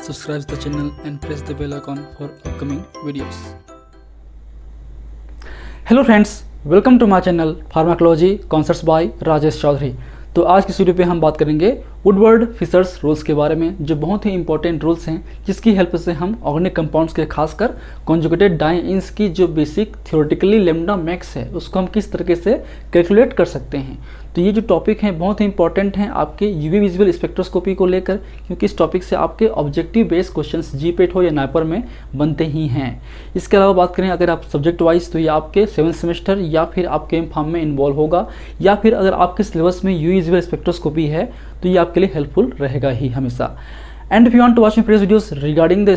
subscribe the channel and press the bell icon for upcoming videos. Hello friends, welcome to my channel pharmacology concepts by Rajesh Chaudhary. तो आज की video पे हम बात करेंगे वुडवर्ड फिशर्स रूल्स के बारे में, जो बहुत ही इंपॉर्टेंट रूल्स हैं जिसकी हेल्प से हम ऑर्गेनिक कंपाउंड्स के खासकर कॉन्जुगेटेड डाइंस की जो बेसिक थ्योरेटिकली लेमडा मैक्स है उसको हम किस तरीके से कैलकुलेट कर सकते हैं। तो ये जो टॉपिक हैं बहुत ही इंपॉर्टेंट हैं आपके यूवी विजुअल स्पेक्ट्रोस्कोपी को लेकर, क्योंकि इस टॉपिक से आपके ऑब्जेक्टिव बेस्ड क्वेश्चंस जीपेट हो या नाइपर में बनते ही हैं। इसके अलावा बात करें अगर आप सब्जेक्ट वाइज, तो ये आपके 7th सेमेस्टर या फिर आपके एम.फार्म में इन्वॉल्व होगा, या फिर अगर आपके सिलेबस में यूवी विजुअल स्पेक्ट्रोस्कोपी है तो ये आपके लिए हेल्पफुल रहेगा ही हमेशा। And if you want to watch my previous videos regarding the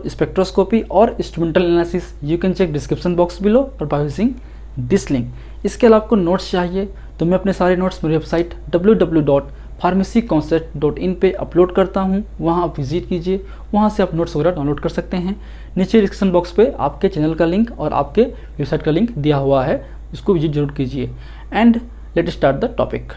spectroscopy or instrumental analysis, you can check description box below or by using this link. इसके अलावा आपको नोट्स चाहिए तो मैं अपने सारे नोट्स मेरी वेबसाइट www.pharmacyconcept.in पे अपलोड करता हूँ, वहाँ आप विजिट कीजिए, वहाँ से आप नोट्स वगैरह डाउनलोड कर सकते हैं। नीचे डिस्क्रिप्शन बॉक्स पे आपके चैनल का लिंक और आपके वेबसाइट का लिंक दिया हुआ है, इसको विजिट जरूर कीजिए। And let start the topic.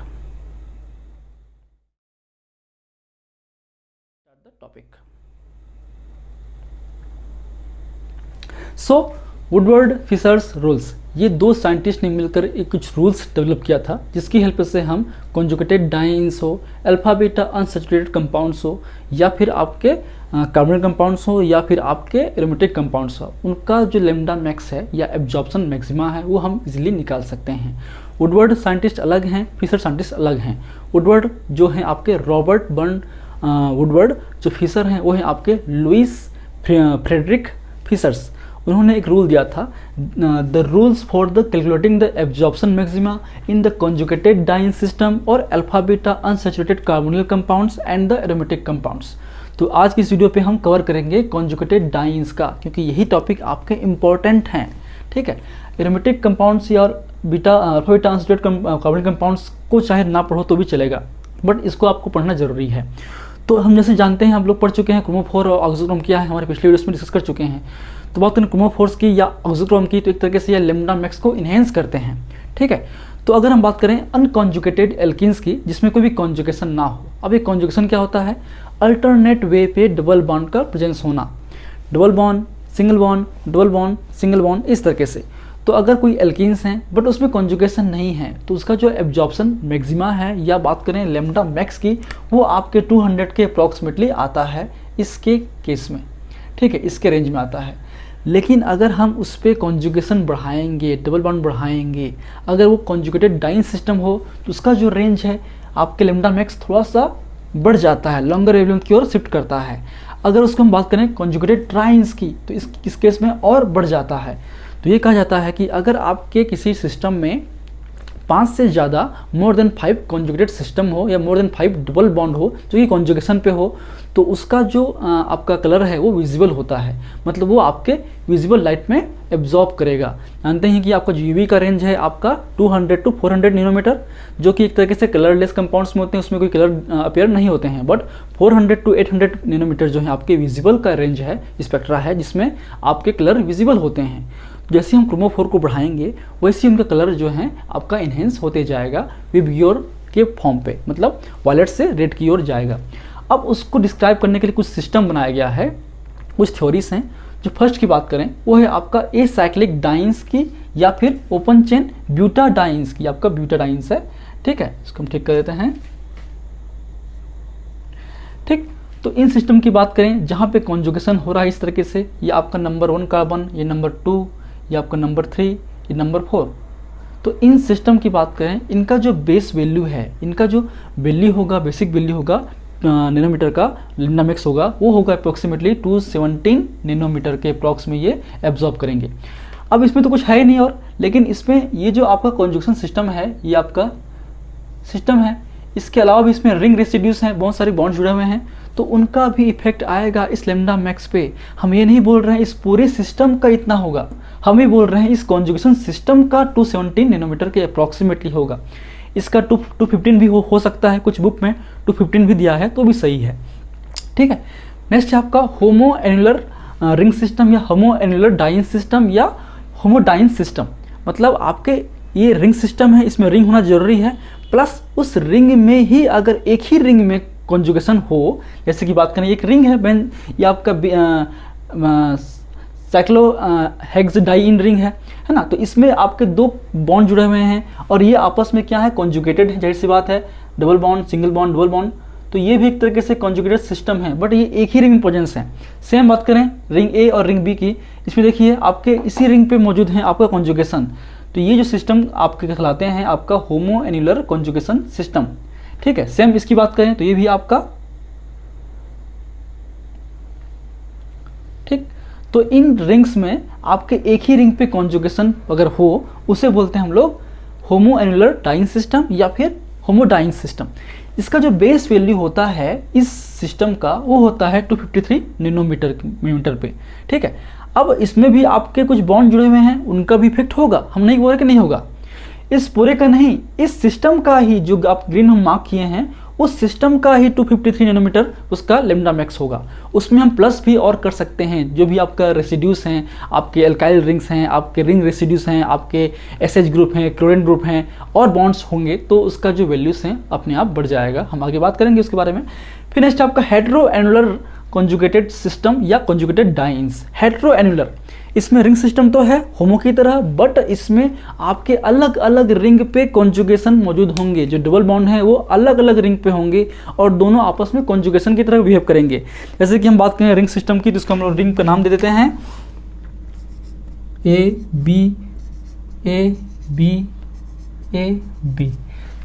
So Woodward Fisher's rules, ये दो साइंटिस्ट ने मिलकर एक कुछ रूल्स डेवलप किया था जिसकी हेल्प से हम कॉन्जुगेटेड डाइंस हो, अल्फा बीटा अनसैचुरेटेड कंपाउंड्स हो, या फिर आपके कार्बोनिक कंपाउंड्स हो, या फिर आपके एरोमेटिक कंपाउंड्स हो, उनका जो लेमडा मैक्स है या एब्जॉर्प्शन मैक्सिमा है वो हम इजीली निकाल सकते हैं। वुडवर्ड साइंटिस्ट अलग हैं, फिशर साइंटिस्ट अलग हैं। वुडवर्ड जो हैं आपके रॉबर्ट बर्न वुडवर्ड, जो फिशर हैं वो हैं आपके लुइस फ्रेडरिक फिशर्स। उन्होंने एक रूल दिया था, the rules for the calculating the absorption maxima in the conjugated diene system और alpha beta unsaturated carbonyl compounds and the aromatic compounds. तो आज की इस वीडियो पे हम कवर करेंगे कॉन्जुगेटेड डाइंस का, क्योंकि यही टॉपिक आपके इंपॉर्टेंट हैं। ठीक है, एरोमेटिक कंपाउंड्स या beta alpha beta unsaturated carbonyl compounds को चाहे ना पढ़ो तो भी चलेगा, बट इसको आपको पढ़ना जरूरी है। तो हम जैसे जानते हैं, हम लोग पढ़ चुके हैं क्रोमोफोर और ऑक्सोक्रोम क्या है, हमारे पिछले वीडियोस में डिस्कस कर चुके हैं। तो बात करें क्रोमोफोर्स की या ऑक्सोक्रोम की, तो एक तरीके से ये लेमडा मैक्स को इन्हेंस करते हैं। ठीक है, तो अगर हम बात करें अनकॉन्जुगेटेड एल्कीन्स की जिसमें कोई भी कॉन्जुगेशन ना हो, अब ये कॉन्जुगेशन क्या होता है, अल्टरनेट वे पे डबल बॉन्ड का प्रेजेंस होना, double bond single bond double bond single bond, इस तरीके से। तो अगर कोई एल्कीन्स हैं बट उसमें कॉन्जुगेशन नहीं है तो उसका जो एब्जॉर्प्शन मैक्सिमा है या बात करें लेमडा मैक्स की, वो आपके 200 के अप्रॉक्सीमेटली आता है इसके केस में। ठीक है, इसके रेंज में आता है। लेकिन अगर हम उस पर कॉन्जुगेशन बढ़ाएंगे, डबल बॉन्ड बढ़ाएंगे, अगर वो कॉन्जुगेटेड डाइन सिस्टम हो तो उसका जो रेंज है आपके लेमडा मैक्स थोड़ा सा बढ़ जाता है, लॉन्गर वेवलेंथ की ओर शिफ्ट करता है। अगर उसको हम बात करें कॉन्जुगेटेड ट्राइंस की तो इस केस में और बढ़ जाता है। तो ये कहा जाता है कि अगर आपके किसी सिस्टम में 5 से ज़्यादा मोर देन 5 कॉन्जुगेटेड सिस्टम हो या मोर देन 5 डबल बॉन्ड हो जो कि कॉन्जुगेशन पे हो, तो उसका जो आपका कलर है वो विजिबल होता है, मतलब वो आपके विजिबल लाइट में एब्जॉर्ब करेगा। जानते हैं कि आपका जो यूवी का रेंज है आपका 200 to 400 नैनोमीटर, जो कि एक तरीके से कलरलेस कंपाउंड्स में होते हैं, उसमें कोई कलर अपीयर नहीं होते हैं। बट 400 to 800 नैनोमीटर जो है आपके विजिबल का रेंज है, स्पेक्ट्रा है, जिसमें आपके कलर विजिबल होते हैं। जैसे हम क्रोमोफोर को बढ़ाएंगे वैसे उनका कलर जो है आपका इन्हेंस होते जाएगा विबग्योर के फॉर्म पे, मतलब वायलेट से रेड की ओर जाएगा। अब उसको डिस्क्राइब करने के लिए कुछ सिस्टम बनाया गया है, कुछ थ्योरीज हैं। जो फर्स्ट की बात करें वो है आपका एसाइक्लिक डाइंस की या फिर ओपन चेन ब्यूटा डाइंस की, आपका ब्यूटा डाइंस है। ठीक है, इसको हम ठीक कर देते हैं। ठीक, तो इन सिस्टम की बात करें जहाँ पे कॉन्जुगेशन हो रहा है इस तरीके से, ये आपका नंबर 1 कार्बन, ये नंबर 2, ये आपका नंबर 3, ये नंबर 4। तो इन सिस्टम की बात करें, इनका जो बेस वैल्यू है, इनका जो वैल्यू होगा, बेसिक वैल्यू होगा नैनोमीटर का, लेमडा मैक्स होगा, वो होगा अप्रोक्सीमेटली 217 नैनोमीटर के अप्रॉक्स में ये एब्जॉर्ब करेंगे। अब इसमें तो कुछ है ही नहीं और, लेकिन इसमें ये जो आपका कॉन्जुगेशन सिस्टम है ये आपका सिस्टम है, इसके अलावा भी इसमें रिंग रेसिड्यूज हैं, बहुत सारे बॉन्ड जुड़े हुए हैं, तो उनका भी इफेक्ट आएगा इस लेमडा मैक्स पे। हम ये नहीं बोल रहे हैं इस पूरे सिस्टम का इतना होगा, हम ये बोल रहे हैं इस कॉन्जुगेशन सिस्टम का 217 नैनोमीटर के अप्रॉक्सीमेटली होगा। इसका 215 भी हो सकता है, कुछ बुक में 215 भी दिया है तो भी सही है। ठीक है, नेक्स्ट है आपका होमो एनुलर रिंग सिस्टम या होमो एनुलर डाइन सिस्टम या होमोडाइन सिस्टम। मतलब आपके ये रिंग सिस्टम है, इसमें रिंग होना जरूरी है, प्लस उस रिंग में ही अगर एक ही रिंग में कॉन्जुगेशन हो, जैसे कि बात करें एक रिंग है बेन, ये आपका साइक्लो हेक्साडाइन रिंग है ना, तो इसमें आपके दो बॉन्ड जुड़े हुए हैं और ये आपस में क्या है, कॉन्जुगेटेड है, जाहिर सी बात है, double bond, single bond, double bond, तो ये भी एक तरीके से कॉन्जुगेटेड सिस्टम है, बट ये एक ही रिंग में प्रेजेंस है। सेम बात करें रिंग ए और रिंग बी की, इसमें देखिए आपके इसी रिंग पे मौजूद है आपका कॉन्जुगेशन, तो ये जो सिस्टम आपके कहलाते हैं आपका होमो एन्युलर कॉन्जुगेशन सिस्टम, ठीक है। सेम इसकी बात करें तो ये भी आपका, ठीक, तो इन रिंग्स में आपके एक ही रिंग पे कॉन्जुगेशन अगर हो उसे बोलते हैं हम लोग होमो एन्युलर डाइंग सिस्टम या फिर होमोडाइंग सिस्टम। इसका जो बेस वैल्यू होता है इस सिस्टम का वो होता है 253 नैनोमीटर पे, ठीक है। अब इसमें भी आपके कुछ बॉन्ड जुड़े हुए हैं, उनका भी इफेक्ट होगा, हम नहीं बोल रहे कि नहीं होगा, इस पूरे का नहीं, इस सिस्टम का ही जो आप ग्रीन हम मार्क किए हैं उस सिस्टम का ही 253 नैनोमीटर उसका लैम्डा मैक्स होगा। उसमें हम प्लस भी और कर सकते हैं, जो भी आपका रेसिड्यूज हैं, आपके एल्काइल रिंग्स हैं, आपके रिंग रेसिड्यूज हैं, आपके एसएच ग्रुप हैं, क्लोरीन ग्रुप हैं और बॉन्ड्स होंगे, तो उसका जो वैल्यूज हैं अपने आप बढ़ जाएगा, हम आगे बात करेंगे उसके बारे में। फिर नेक्स्ट आपका हेटेरो एन्युलर कॉन्जुगेटेड सिस्टम या कॉन्जुगेटेड डाइंस। हेटेरो एन्युलर, इसमें रिंग सिस्टम तो है होमो की तरह, बट इसमें आपके अलग अलग रिंग पे कॉन्जुगेशन मौजूद होंगे, जो डबल बॉन्ड है वो अलग अलग रिंग पे होंगे और दोनों आपस में कॉन्जुगेशन की तरह बिहेव करेंगे। जैसे कि हम बात करें रिंग सिस्टम की, तो इसको हम लोग रिंग का नाम दे देते हैं A B A B A B.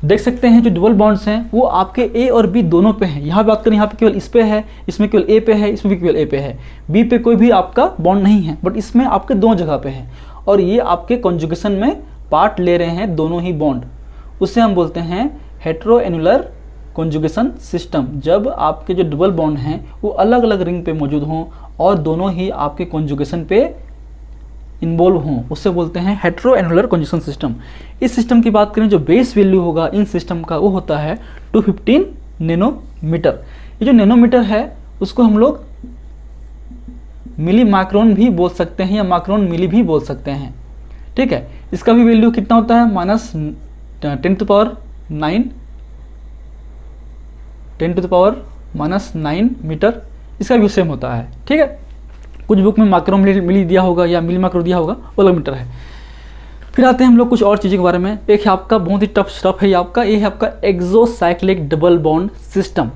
देख सकते हैं जो डबल बॉन्ड्स हैं वो आपके ए और बी दोनों पे हैं। यहाँ बात करें, यहाँ पे केवल इस पे है, इसमें केवल ए पे है, इसमें भी केवल ए पे है, बी पे कोई भी आपका बॉन्ड नहीं है, बट इसमें आपके दो जगह पे है और ये आपके कॉन्जुगेशन में पार्ट ले रहे हैं दोनों ही बॉन्ड, उसे हम बोलते हैं हेटेरो एन्युलर कॉन्जुगेशन सिस्टम। जब आपके जो डबल बॉन्ड हैं वो अलग अलग रिंग पे मौजूद हों और दोनों ही आपके कॉन्जुगेशन पे इन्वॉल्व हों, उससे बोलते हैं हेटेरो एन्युलर कॉन्जुगेशन सिस्टम। इस सिस्टम की बात करें, जो बेस वैल्यू होगा इन सिस्टम का वो होता है 215 नैनोमीटर। ये जो नैनोमीटर है उसको हम लोग मिली माइक्रोन भी बोल सकते हैं या माइक्रोन मिली भी बोल सकते हैं, ठीक है। इसका भी वैल्यू कितना होता है, -10⁻⁹ मीटर, इसका भी सेम होता है, ठीक है। कुछ बुक में माइक्रो मिली दिया होगा या मिली माइक्रो दिया होगा, वो अलग मीटर है। फिर आते हैं हम लोग कुछ और चीज़ों के बारे में। एक है आपका बहुत ही टफ स्टफ है आपका, ये है आपका एक्सोसाइक्लिक डबल बॉन्ड सिस्टम।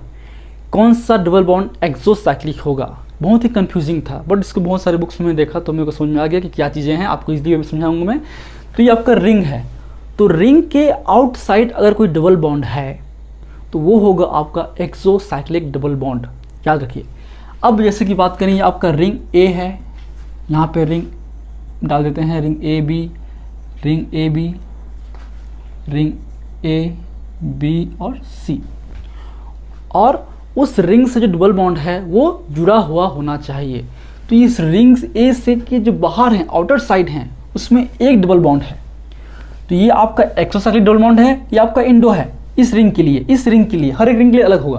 कौन सा डबल बॉन्ड एक्सोसाइक्लिक होगा, बहुत ही कंफ्यूजिंग था, बट इसको बहुत सारे बुक्स में देखा तो मेरे को समझ में आ गया कि क्या चीज़ें हैं, आपको इसलिए समझाऊंगा मैं। तो ये आपका रिंग है, तो रिंग के आउटसाइड अगर कोई डबल बॉन्ड है तो वो होगा आपका एक्सोसाइक्लिक डबल बॉन्ड, याद रखिए। अब जैसे कि बात करें, आपका रिंग ए है, यहाँ पे रिंग डाल देते हैं, ring A B, ring A B, ring A B और सी, और उस रिंग से जो डबल बॉन्ड है वो जुड़ा हुआ होना चाहिए। तो इस रिंग ए से के जो बाहर हैं, आउटर साइड हैं, उसमें एक डबल बॉन्ड है, तो ये आपका एक्सोसाइक्लिक डबल बॉन्ड है, ये आपका इंडो है इस रिंग के लिए, इस रिंग के लिए, हर एक रिंग के लिए अलग होगा।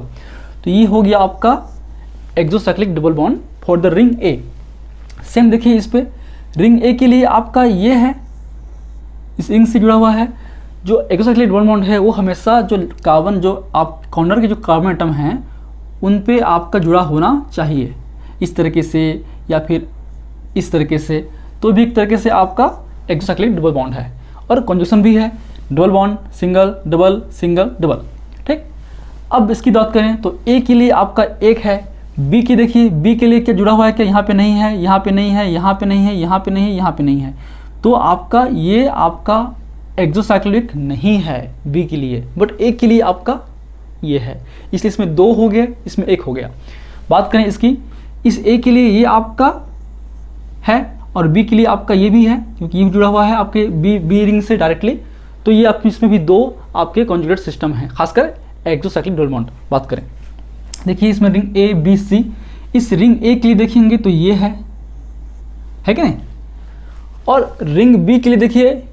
तो ये हो गया आपका exocyclic double bond for the ring A. Same देखिए इस पे रिंग ए के लिए आपका ये है, इस रिंग से जुड़ा हुआ है। जो एक्सोसाइक्लिक डबल बॉन्ड है वो हमेशा जो कार्बन, जो आप कॉर्नर के जो कार्बन एटम हैं उन पे आपका जुड़ा होना चाहिए, इस तरीके से या फिर इस तरीके से, तो भी एक तरीके से आपका एक्सोसाइक्लिक डबल बॉन्ड है। और कॉन्जुगेशन भी है, double bond, single double, single double, ठीक। अब इसकी बात करें तो ए के लिए आपका एक है, बी की देखिए, बी के लिए क्या जुड़ा हुआ है, क्या यहाँ पे नहीं है, यहाँ पे नहीं है, यहाँ पे नहीं है, यहाँ पे नहीं है, यहाँ पे नहीं है, तो आपका ये आपका एक्सोसाइक्लिक नहीं है बी के लिए, बट ए के लिए आपका ये है, इसलिए इसमें दो हो गए, इसमें एक हो गया। बात करें इसकी, इस ए के लिए ये आपका है और बी के लिए आपका ये भी है, क्योंकि ये जुड़ा हुआ है आपके बी रिंग से डायरेक्टली, तो ये आपके इसमें भी दो आपके कॉन्जुगेट सिस्टम है, खासकर एक्सोसाइक्लिक डबल बॉन्ड। बात करें, देखिए इसमें रिंग ए बी सी, इस रिंग ए के लिए देखेंगे तो ये है कि नहीं, और रिंग बी के लिए देखिए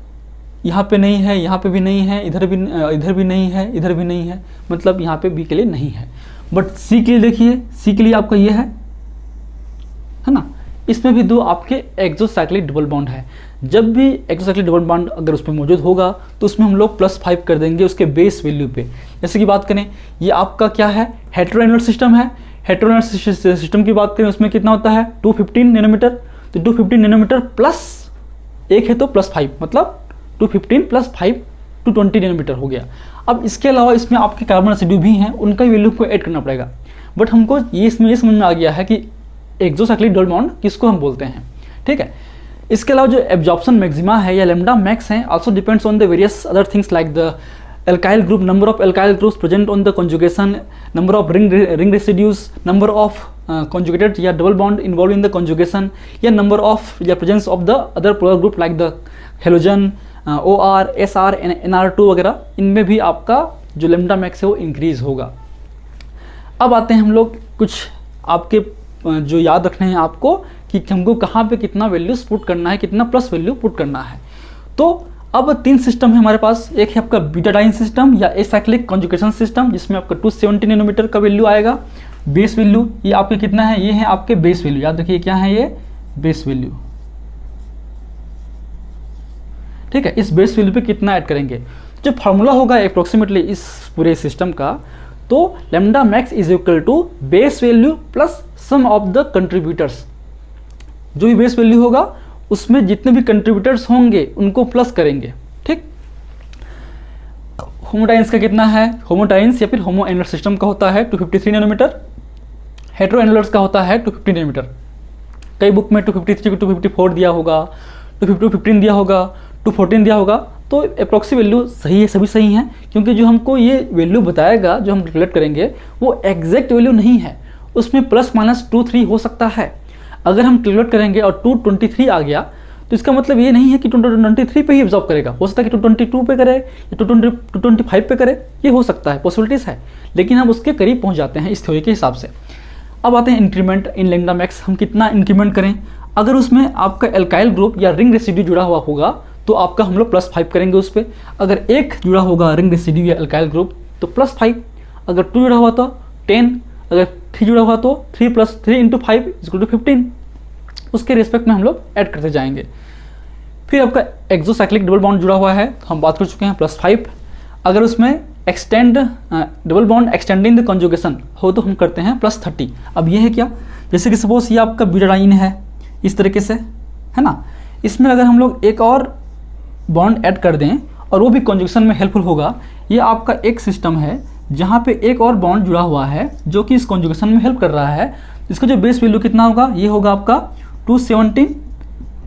यहाँ पे नहीं है, यहाँ पे भी नहीं है, इधर भी नहीं है, इधर भी नहीं है, मतलब यहाँ पे बी के लिए नहीं है। बट सी के लिए देखिए, सी के लिए आपका ये है ना, इसमें भी दो आपके एक्सोसाइक्लिक डबल बॉन्ड है। जब भी एक्सोसाइक्लिक डबल बॉन्ड अगर उसमें मौजूद होगा तो उसमें हम लोग +5 कर देंगे उसके बेस वैल्यू पे। जैसे कि बात करें, ये आपका क्या है, हेटेरोएनुलर सिस्टम है। हेटेरोएनुलर सिस्टम की बात करें उसमें कितना होता है 215 नैनोमीटर। तो 215 नैनोमीटर प्लस एक है तो +5, मतलब 215 + 5 220 नैनोमीटर हो गया। अब इसके अलावा इसमें आपके कार्बन रेसिड्यू भी हैं, उनका वैल्यू को ऐड करना पड़ेगा। बट हमको ये इसमें ये समझ में आ गया है कि एक्सोसाइक्लिक डबल बॉन्ड किसको हम बोलते हैं, ठीक है। इसके अलावा जो एब्जॉर्प्शन मैक्सिमा है या लैम्डा मैक्स है also depends on the various other things like the alkyl group, number of alkyl groups present on the conjugation, number of ring residues, number of conjugated या double bond involved in the conjugation, या number of या presence of the other polar group like the halogen, OR, SR, NR2 वगैरह, इनमें भी आपका जो lambda max है वो इंक्रीज होगा। अब आते हैं हम लोग कुछ आपके जो याद रखने हैं आपको कि हमको कहाँ पे कितना वैल्यूज पुट करना है, कितना प्लस वैल्यू पुट करना है। तो अब 3 सिस्टम है हमारे पास। एक है आपका बीटाडाइन सिस्टम या एसाइक्लिक कॉन्जुगेशन सिस्टम, जिसमें आपका 270 नैनोमीटर का वैल्यू आएगा। बेस वैल्यू ये आपके कितना है, ये है आपके बेस वैल्यू, याद रखिए क्या है ये बेस वैल्यू, ठीक है। इस बेस वैल्यू पे कितना ऐड करेंगे, जो फार्मूला होगा अप्रोक्सीमेटली इस पूरे सिस्टम का, तो lambda max is equal to base value plus sum of the contributors. जो भी बेस वैल्यू होगा उसमें जितने भी कंट्रीब्यूटर्स होंगे उनको प्लस करेंगे, ठीक। होमोडाइंस का कितना है, होमोडाइंस या फिर होमोएनुलर सिस्टम का होता है 253 नैनोमीटर। हेटेरोएनुलर्स का होता है 250 नैनोमीटर। कई बुक में 253 को 254 दिया होगा, 215 दिया होगा, 214 दिया होगा। तो अप्रोक्सी वैल्यू सही है, सभी सही हैं, क्योंकि जो हमको ये वैल्यू बताएगा जो हम कैलकुलेट करेंगे वो एग्जैक्ट वैल्यू नहीं है, उसमें ±2-3 हो सकता है। अगर हम कैलकुलेट करेंगे और 223 आ गया तो इसका मतलब ये नहीं है कि 223 पे ही एब्जॉर्ब करेगा, हो सकता है कि 222 पे करे या 225 पे करे, ये हो सकता है, पॉसिबिलिटीज़ है, लेकिन हम उसके करीब पहुंच जाते हैं इस थ्योरी के हिसाब से। अब आते हैं इंक्रीमेंट इन लैम्डा मैक्स, हम कितना इंक्रीमेंट करें। अगर उसमें आपका एल्काइल ग्रुप या रिंग रेसिड्यू जुड़ा हुआ होगा तो आपका हम लोग +5 करेंगे उस पर। अगर 1 जुड़ा होगा रिंग रेसिड्यू या एल्काइल ग्रुप तो +5, अगर 2 जुड़ा हुआ तो 10, अगर 3 जुड़ा हुआ तो 3 + 3 × 5 = 15। उसके रिस्पेक्ट में हम लोग ऐड करते जाएंगे। फिर आपका एक्सोसाइक्लिक डबल बॉन्ड जुड़ा हुआ है, हम बात कर चुके हैं +5। अगर उसमें extend double bond extending the conjugation हो तो हम करते हैं +30। अब ये है क्या, जैसे कि सपोज ये आपका बीटाडाइन है इस तरीके से, है ना। इसमें अगर हम लोग एक और बॉन्ड ऐड कर दें और वो भी कॉन्जुगेशन में हेल्पफुल होगा। ये आपका एक सिस्टम है जहाँ पे एक और बॉन्ड जुड़ा हुआ है जो कि इस कॉन्जुगेशन में हेल्प कर रहा है। इसका जो बेस वैल्यू कितना होगा, ये होगा आपका 270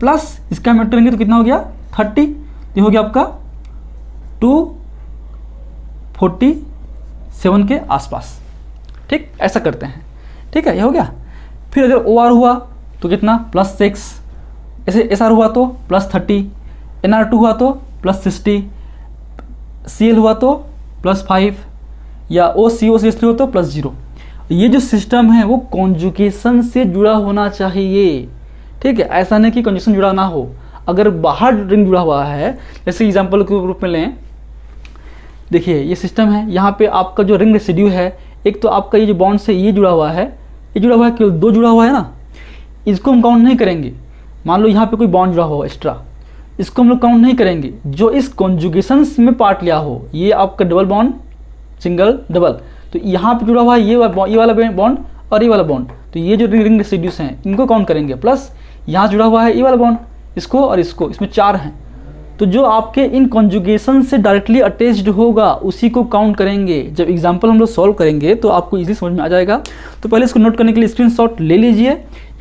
प्लस इसका हम ऐड करेंगे तो कितना हो गया 30, ये हो गया आपका 247 के आसपास, ठीक। ऐसा करते हैं, ठीक है, ये हो गया। फिर अगर OR हुआ तो कितना +6, ऐसे SR हुआ तो +30, NR2 हुआ तो +60, CL हुआ तो +5 या OCO3 हो तो +0। ये जो सिस्टम है वो कॉन्जुगेशन से जुड़ा होना चाहिए, ठीक है। ऐसा नहीं कि कॉन्जुगेशन जुड़ा ना हो। अगर बाहर रिंग जुड़ा हुआ है, जैसे एग्जांपल के रूप में लें, देखिए ये सिस्टम है, यहाँ पे आपका जो रिंग रेसिड्यू है, एक तो आपका ये जो बॉन्ड से ये जुड़ा हुआ है, ये जुड़ा हुआ है, केवल 2 जुड़ा हुआ है ना, इसको हम काउंट नहीं करेंगे। मान लो यहाँ पे कोई बॉन्ड जुड़ा हो एक्स्ट्रा, इसको हम लोग काउंट नहीं करेंगे। जो इस कॉन्जुगेशंस में पार्ट लिया हो, ये आपका डबल बॉन्ड, सिंगल, डबल, तो यहाँ पे जुड़ा हुआ है ये वाला बॉन्ड और ये वाला बॉन्ड, तो ये जो रिंग रेसिड्यूस हैं इनको काउंट करेंगे। प्लस यहाँ जुड़ा हुआ है ये वाला बॉन्ड, इसको और इसको, इसमें 4 हैं। तो जो आपके इन कॉन्जुगेशन से डायरेक्टली अटैच्ड होगा उसी को काउंट करेंगे। जब एग्जांपल हम लोग सॉल्व करेंगे तो आपको इजीली समझ में आ जाएगा। तो पहले इसको नोट करने के लिए स्क्रीनशॉट ले लीजिए,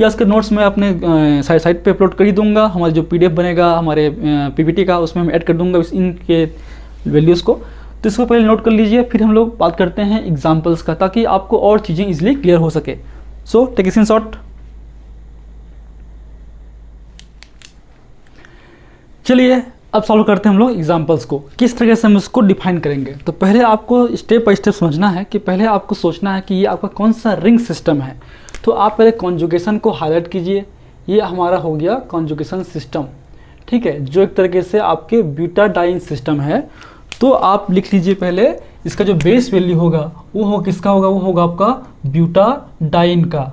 या इसके नोट्स मैं अपने साइट पे अपलोड कर ही दूंगा। हमारे जो PDF बनेगा हमारे PPT का, उसमें मैं ऐड कर दूंगा इनके वैल्यूज़ को। तो इसको पहले नोट कर लीजिए, फिर हम लोग बात करते हैं एग्जाम्पल्स का, ताकि आपको और चीज़ें ईजिली क्लियर हो सके। So take screenshot. चलिए अब सॉल्व करते हैं हम लोग एग्जाम्पल्स को, किस तरीके से हम इसको डिफाइन करेंगे। तो पहले आपको स्टेप बाय स्टेप समझना है कि पहले आपको सोचना है कि ये आपका कौन सा रिंग सिस्टम है। तो आप पहले कॉन्जुगेशन को हाईलाइट कीजिए। ये हमारा हो गया कॉन्जुगेशन सिस्टम, ठीक है, जो एक तरीके से आपके ब्यूटाडाइन सिस्टम है। तो आप लिख लीजिए पहले, इसका जो बेस वैल्यू होगा वो हो किसका होगा, वो होगा आपका ब्यूटाडाइन का,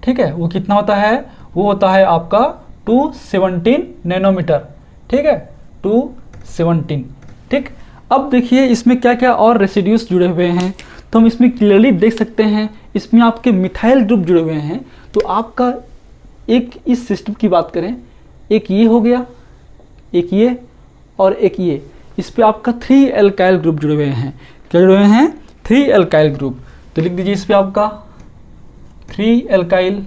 ठीक है। वो कितना होता है, वो होता है आपका 217 नैनोमीटर, ठीक है, 217। ठीक, अब देखिए इसमें क्या क्या और रेसिड्यूज जुड़े हुए हैं, तो हम इसमें क्लियरली देख सकते हैं इसमें आपके मिथाइल ग्रुप जुड़े हुए हैं। तो आपका एक इस सिस्टम की बात करें, एक ये हो गया, एक ये और एक ये, इस पे आपका 3 एल्काइल ग्रुप जुड़े हुए हैं। क्या जुड़े हुए हैं? 3 एल्काइल ग्रुप। तो लिख दीजिए इस पे आपका 3 एल्काइल,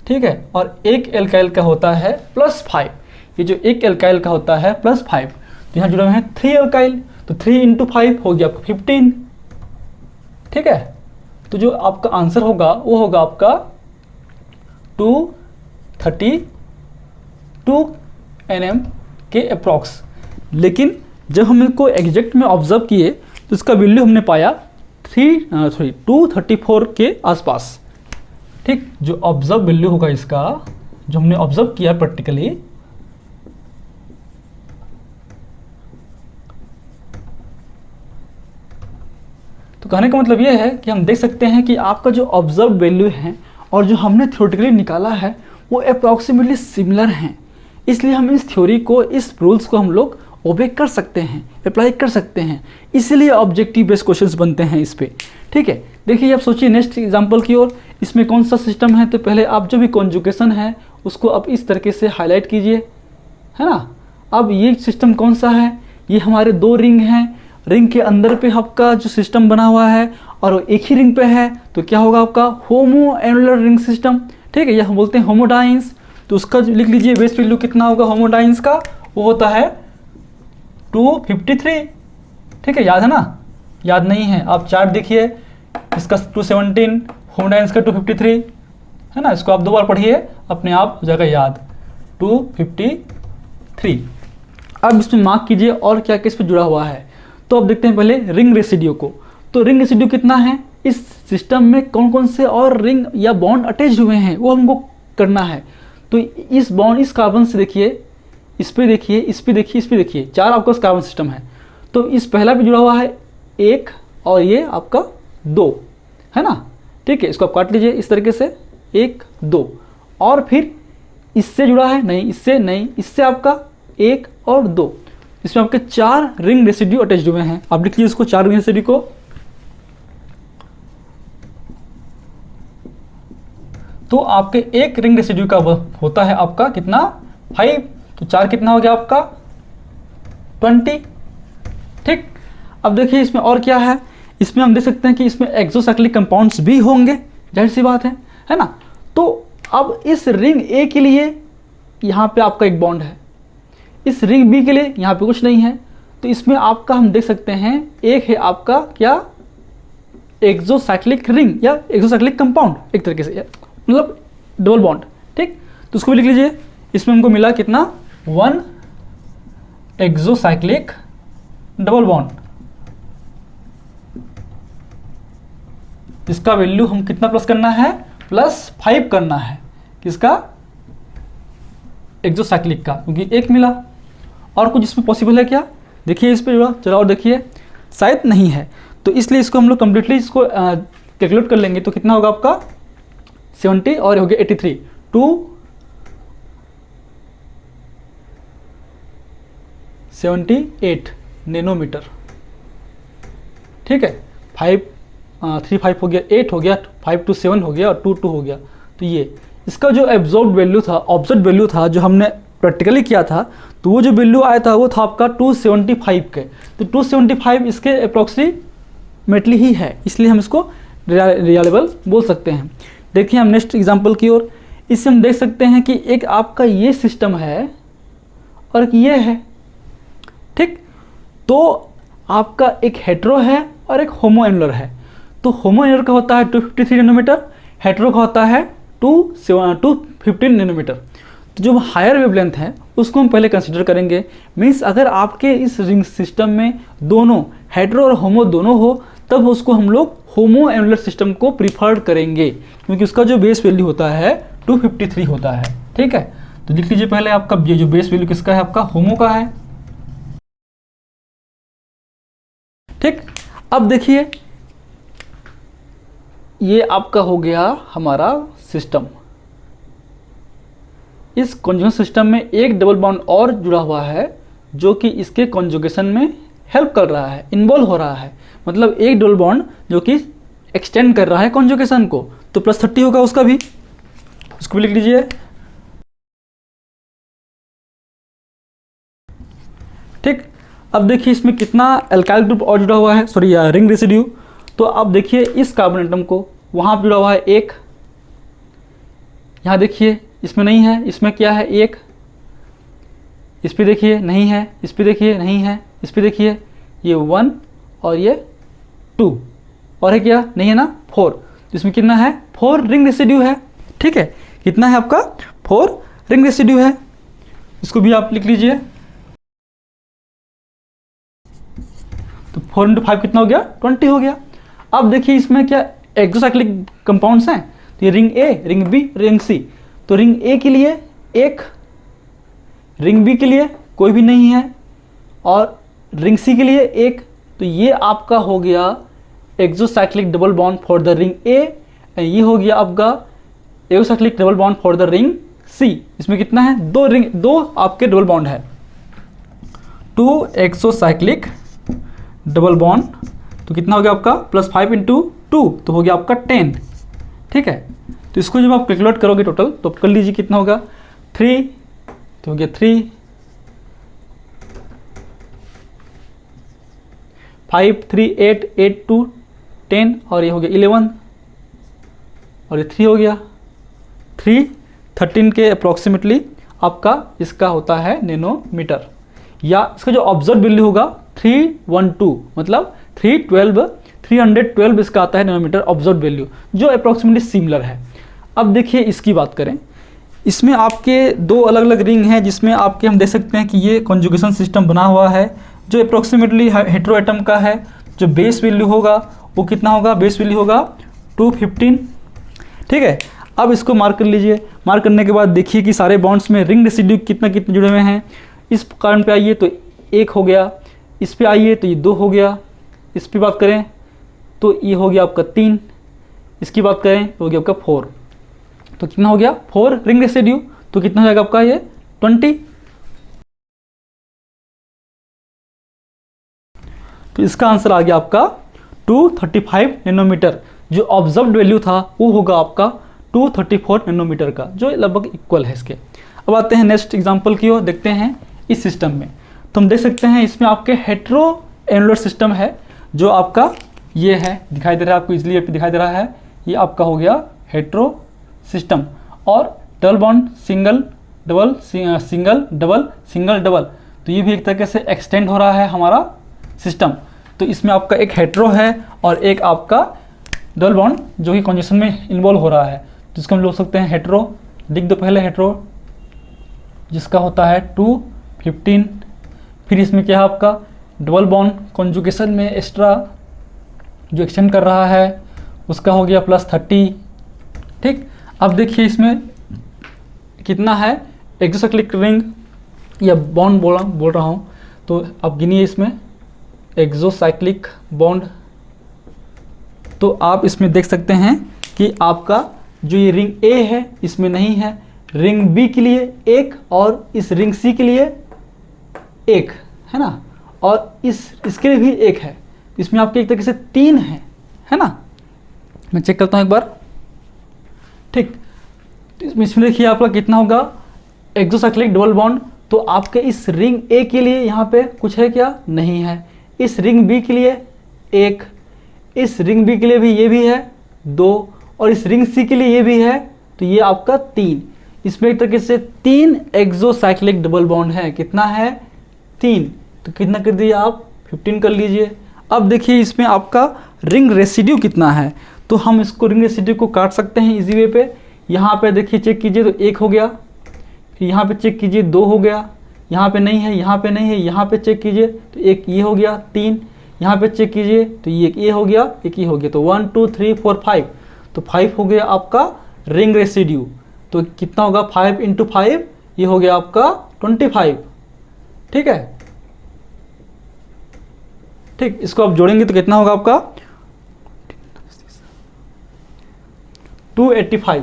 ठीक है, और एक एल्काइल का होता है +5। ये जो एक एल्काइल का होता है +5, तो यहाँ जुड़े हुए हैं 3 एल्काइल, तो 3 × 5 हो गया आपका 15। ठीक है, तो जो आपका आंसर होगा वो होगा आपका 232 nm के अप्रॉक्स। लेकिन जब हम इनको एग्जैक्ट में ऑब्जर्व किए तो इसका वैल्यू हमने पाया 234 के आसपास। ठीक, जो ऑब्जर्व वैल्यू होगा इसका, जो हमने ऑब्जर्व किया प्रैक्टिकली, तो कहने का मतलब ये है कि हम देख सकते हैं कि आपका जो ऑब्जर्व वैल्यू है और जो हमने थ्योरेटिकली निकाला है वो अप्रॉक्सीमेटली सिमिलर हैं। इसलिए हम इस थ्योरी को, इस रूल्स को हम लोग ओबे कर सकते हैं, अप्लाई कर सकते हैं, इसलिए ऑब्जेक्टिव बेस्ड क्वेश्चंस बनते हैं इस पे। ठीक है, देखिए आप सोचिए नेक्स्ट एग्जांपल की ओर। इसमें कौन सा सिस्टम है, तो पहले आप जो भी कॉन्जुगेशन है उसको आप इस तरीके से हाईलाइट कीजिए, है ना। अब ये सिस्टम कौन सा है, ये हमारे 2 रिंग हैं, रिंग के अंदर पे आपका जो सिस्टम बना हुआ है और एक ही रिंग पे है, तो क्या होगा आपका होमो एनुलर रिंग सिस्टम। ठीक है, यह हम बोलते हैं होमोडाइंस। तो उसका लिख लीजिए बेस वैल्यू कितना होगा होमोडाइंस का, वो होता है 253। ठीक है, याद है ना? याद नहीं है आप चार्ट देखिए, इसका 217, होमोडाइंस का 253, है ना। इसको आप 2 बार पढ़िए, अपने आप हो जाएगा याद, 253। अब इसमें मार्क कीजिए और क्या क्या इस पर जुड़ा हुआ है। तो अब देखते हैं पहले रिंग रेसिड्यू को। तो रिंग रेसिड्यू कितना है, इस सिस्टम में कौन कौन से और रिंग या बॉन्ड अटैच हुए हैं वो हमको करना है। तो इस बॉन्ड, इस कार्बन से देखिए, इस पे देखिए, इस पे देखिए, इस पे देखिए, 4 आपका कार्बन सिस्टम है। तो इस पहला पे जुड़ा हुआ है 1 और ये आपका 2, है ना। ठीक है, इसको आप काट लीजिए इस तरीके से, 1 2, और फिर इससे जुड़ा है, नहीं इससे नहीं, इससे आपका 1 और 2, इसमें आपके 4 रिंग रेसिड्यू अटैच हुए हैं। आप लिख लीजिए इसको 4 रिंग रेसिड्यू को। तो आपके एक रिंग रेसिड्यू का होता है आपका कितना, 5, तो 4 कितना हो गया आपका 20। ठीक, अब देखिए इसमें और क्या है, इसमें हम देख सकते हैं कि इसमें एक्सोसाइक्लिक कंपाउंड्स भी होंगे, जाहिर सी बात है ना। तो अब इस रिंग ए के लिए यहाँ पे आपका एक बॉन्ड है, इस रिंग बी के लिए यहाँ पे कुछ नहीं है। तो इसमें आपका हम देख सकते हैं एक है आपका क्या, एक्सोसाइक्लिक रिंग या एक्सोसाइक्लिक कंपाउंड, एक तरीके से मतलब डबल बॉन्ड। ठीक, तो उसको भी लिख लीजिए। इसमें हमको मिला कितना, 1 एक्सोसाइक्लिक डबल बॉन्ड। इसका वैल्यू हम कितना प्लस करना है, +5 करना है, किसका, एक्सोसाइक्लिक का, क्योंकि 1 मिला। और कुछ इसमें पॉसिबल है क्या, देखिए इस पे चलो और देखिए, शायद नहीं है। तो इसलिए इसको हम लोग कम्प्लीटली इसको कैलकुलेट कर लेंगे। तो कितना होगा आपका 70 और हो गया 83, 278 नैनोमीटर। ठीक है, 3 5 हो गया, 8 हो गया, 5 2 7 हो गया और 2 2 हो गया। तो ये इसका जो एब्जॉर्ब वैल्यू था, ऑब्जर्व वैल्यू था, जो हमने प्रैक्टिकली किया था, तो वो जो वैल्यू आया था वो था आपका 275 के। तो 275 इसके अप्रॉक्सीमेटली ही है, इसलिए हम इसको रिलायबल बोल सकते हैं। देखिए हम नेक्स्ट एग्जांपल की ओर। इससे हम देख सकते हैं कि एक आपका ये सिस्टम है और एक ये है। ठीक, तो आपका एक हेटेरो है और एक होमो एनुलर है। तो होमो एनुलर का होता है 253 नैनोमीटर, हेटेरो का होता है 215 नैनोमीटर। तो जो हायर वेवलेंथ है उसको हम पहले कंसिडर करेंगे। मीन्स अगर आपके इस रिंग सिस्टम में दोनों हेटेरो और होमो दोनों हो, तब उसको हम लोग होमो एनुलर सिस्टम को प्रीफर्ड करेंगे, क्योंकि उसका जो बेस वैल्यू होता है 253 होता है। ठीक है, तो लिख लीजिए पहले आपका ये जो बेस वैल्यू किसका है, आपका होमो का है। ठीक, अब देखिए ये आपका हो गया हमारा सिस्टम। इस कॉन्जुगेशन सिस्टम में एक डबल बॉन्ड और जुड़ा हुआ है जो कि इसके कॉन्जुगेशन में हेल्प कर रहा है, इन्वॉल्व हो रहा है। मतलब एक डबल बॉन्ड जो कि एक्सटेंड कर रहा है कॉन्जुगेशन को, तो +30 होगा उसका भी, उसको भी लिख लीजिए। ठीक, अब देखिए इसमें कितना एल्काइल ग्रुप और जुड़ा हुआ है, सॉरी रिंग रेसिड्यू। तो अब देखिए इस कार्बन एटम को वहाँ जुड़ा हुआ है एक, यहाँ देखिए इसमें नहीं है, इसमें क्या है एक, इस पे देखिए नहीं है, इस पे देखिए नहीं है, इस पे देखिए ये 1 और ये 2 और है क्या, नहीं है ना 4। तो इसमें कितना है 4 रिंग रेसिड्यू है। ठीक है, कितना है आपका 4 रिंग रेसिड्यू है, इसको भी आप लिख लीजिए। तो 4 × 5 कितना हो गया 20 हो गया। अब देखिए इसमें क्या एक्सोसाइक्लिक कंपाउंड्स हैं, तो ये रिंग ए, रिंग बी, रिंग सी। तो रिंग ए के लिए एक, रिंग बी के लिए कोई भी नहीं है और रिंग सी के लिए एक। तो ये आपका हो गया exocyclic double bond for the ring A, ये हो गया आपका exocyclic double bond for the ring C. इसमें कितना है दो आपके डबल बॉन्ड है, 2 एक्सोसाइक्लिक डबल बॉन्ड। तो कितना हो गया आपका +5 × 2 तो हो गया आपका 10। ठीक है, तो इसको जब आप कैलकुलेट करोगे टोटल तो कर लीजिए कितना होगा 3, तो हो गया 3, 5 3 8 8 2 10 और ये हो गया 11 और ये 3 हो गया 3 13 के अप्रॉक्सीमेटली आपका इसका होता है नैनोमीटर, या इसका जो ऑब्जर्व वैल्यू होगा 312, मतलब 312 इसका आता है नैनोमीटर ऑब्जर्व वैल्यू, जो अप्रॉक्सीमेटली सिमिलर है। अब देखिए इसकी बात करें, इसमें आपके 2 अलग अलग रिंग हैं जिसमें आपके हम देख सकते हैं कि ये कॉन्जुगेशन सिस्टम बना हुआ है जो अप्रॉक्सीमेटली हेटेरो एटम का है। जो बेस वैल्यू होगा वो कितना होगा, बेस वैल्यू होगा 215। ठीक है, अब इसको मार्क कर लीजिए। मार्क करने के बाद देखिए कि सारे बॉन्ड्स में रिंग रेसिड्यू कितने जुड़े हुए हैं। इस कार्बन पे आइए तो 1 हो गया, इस पे आइए तो ये 2 हो गया, इस पे बात करें तो ये हो गया आपका 3, इसकी बात करें तो हो गया आपका 4। तो कितना हो गया 4 रिंग रेसिड्यू, तो कितना हो जाएगा आपका ये 20। तो इसका आंसर आ गया आपका 235 नैनोमीटर। जो ऑब्जर्व्ड वैल्यू था वो होगा आपका 234 नैनोमीटर का, जो लगभग इक्वल है इसके। अब आते हैं नेक्स्ट एग्जांपल की ओर, देखते हैं इस सिस्टम में। तो हम देख सकते हैं इसमें आपके हेटेरो एनुलर सिस्टम है, जो आपका ये है, दिखाई दे रहा है आपको इजीली दिखाई दे रहा है, ये आपका हो गया हेटेरो सिस्टम। और double bond single double single double single double, तो ये भी एक तरीके से एक्सटेंड हो रहा है हमारा सिस्टम। तो इसमें आपका एक हेटेरो है और एक आपका डबल बॉन्ड जो कि कॉन्जुगेशन में इन्वॉल्व हो रहा है, तो इसको हम लोग सकते हैं हेटेरो। लिख दो पहले हेटेरो, जिसका होता है 215। फिर इसमें क्या है आपका डबल बॉन्ड कॉन्जुगेशन में एक्स्ट्रा जो एक्सटेंड कर रहा है उसका हो गया +30। ठीक, अब देखिए इसमें कितना है एक्सोसाइक्लिक रिंग या बॉन्ड बोल रहा हूँ, तो अब गिनिए इसमें एक्सोसाइक्लिक बॉन्ड। तो आप इसमें देख सकते हैं कि आपका जो ये रिंग ए है इसमें नहीं है, रिंग बी के लिए एक और इस रिंग सी के लिए एक है ना, और इसके लिए भी एक है। इसमें आपके एक तरीके से 3 है ना। मैं चेक करता हूँ एक बार। ठीक, इसमें देखिए आपका कितना होगा एक्सोसाइक्लिक डबल बॉन्ड। तो आपके इस रिंग ए के लिए यहाँ पे कुछ है क्या, नहीं है। इस रिंग बी के लिए एक, इस रिंग बी के लिए भी ये भी है 2 और इस रिंग सी के लिए ये भी है, तो ये आपका 3। इसमें एक तरीके से 3 एक्सोसाइक्लिक डबल बॉन्ड है। कितना है 3, तो कितना कर दिया आप 15 कर लीजिए। अब देखिए इसमें आपका रिंग रेसिड्यू कितना है, तो हम इसको रिंग रेसिड्यू को काट सकते हैं इजी वे पे। यहाँ पे देखिए चेक कीजिए तो 1 हो गया, फिर यहाँ पे चेक कीजिए 2 हो गया, यहाँ पे नहीं है, यहाँ पे नहीं है, यहाँ पे चेक कीजिए तो एक ये हो गया 3, यहाँ पे चेक कीजिए तो ये हो गया, एक ये हो गया, तो 1 2 3 4 5, तो 5 हो गया आपका रिंग रेसिड्यू। तो कितना होगा 5 × 5, ये हो गया आपका 25। ठीक है, ठीक, इसको आप जोड़ेंगे तो कितना होगा आपका 285।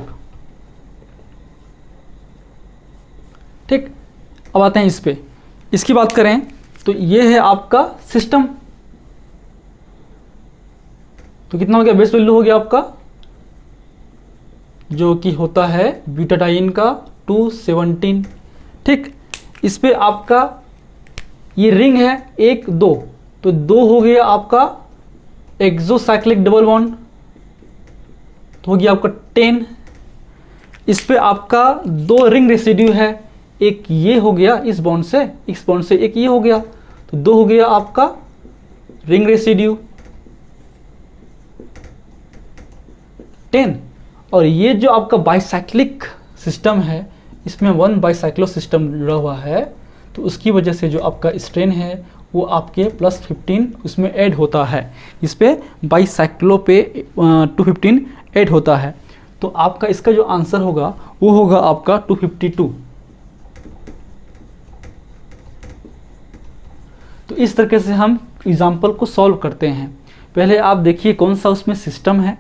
अब आते हैं इस पे, इसकी बात करें तो ये है आपका सिस्टम। तो कितना हो गया, बेस वैल्यू हो गया आपका जो कि होता है ब्यूटाडाइन का 217। ठीक, इस पे आपका ये रिंग है 1 2, तो 2 हो गया आपका एक्सोसाइक्लिक डबल बॉन्ड, तो हो गया आपका 10। इस पे आपका 2 रिंग रेसिड्यू है, एक ये हो गया इस बॉन्ड से एक ये हो गया, तो 2 हो गया आपका रिंग रेसिड्यू 10। और ये जो आपका बाइसाइक्लिक सिस्टम है, इसमें 1 बाइसाइक्लो सिस्टम जुड़ा हुआ है, तो उसकी वजह से जो आपका स्ट्रेन है वो आपके +15 उसमें ऐड होता है। इस पे बाइसाइक्लो पे 215 ऐड होता है, तो आपका इसका जो आंसर होगा वो होगा आपका 252। तो इस तरीके से हम एग्जाम्पल को सॉल्व करते हैं। पहले आप देखिए कौन सा उसमें सिस्टम है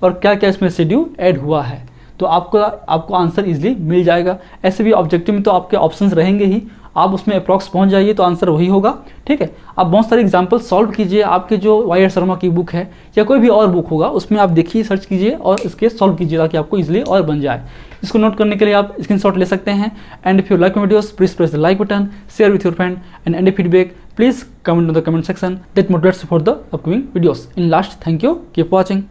और क्या क्या इसमें रेसिड्यू ऐड हुआ है, तो आपको आंसर इजीली मिल जाएगा। ऐसे भी ऑब्जेक्टिव में तो आपके ऑप्शंस रहेंगे ही, आप उसमें अप्रॉक्स पहुंच जाइए तो आंसर वही होगा। ठीक है, आप बहुत सारे एग्जाम्पल सॉल्व कीजिए, आपके जो वाई शर्मा की बुक है या कोई भी और बुक होगा उसमें आप देखिए, सर्च कीजिए और इसके सॉल्व कीजिए ताकि आपको इजीली और बन जाए। इसको नोट करने के लिए आप स्क्रीनशॉट ले सकते हैं। And if you like my videos please press the like button, share with your friend and any feedback please comment in the comment section that motivates for the upcoming videos. In last, thank you, keep watching.